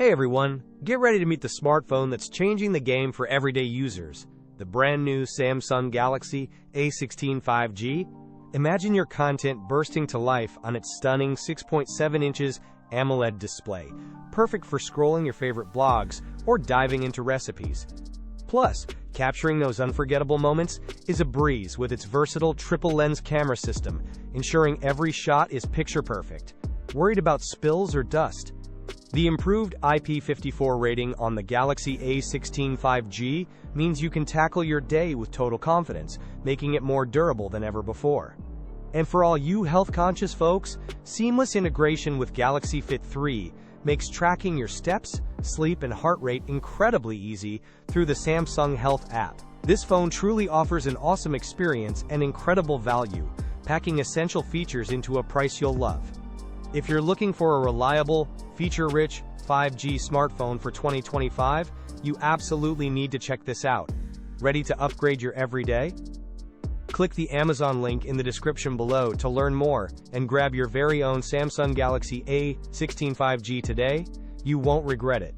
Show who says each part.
Speaker 1: Hey everyone, get ready to meet the smartphone that's changing the game for everyday users. The brand new Samsung Galaxy A16 5G. Imagine your content bursting to life on its stunning 6.7 inches AMOLED display, perfect for scrolling your favorite blogs or diving into recipes. Plus, capturing those unforgettable moments is a breeze with its versatile triple-lens camera system, ensuring every shot is picture-perfect. Worried about spills or dust? The improved IP54 rating on the Galaxy A16 5G means you can tackle your day with total confidence, making it more durable than ever before. And for all you health-conscious folks, seamless integration with Galaxy Fit 3 makes tracking your steps, sleep, and heart rate incredibly easy through the Samsung Health app. This phone truly offers an awesome experience and incredible value, packing essential features into a price you'll love. If you're looking for a reliable, feature-rich 5G smartphone for 2025, you absolutely need to check this out. Ready to upgrade your everyday? Click the Amazon link in the description below to learn more and grab your very own Samsung Galaxy A16 5G today. You won't regret it.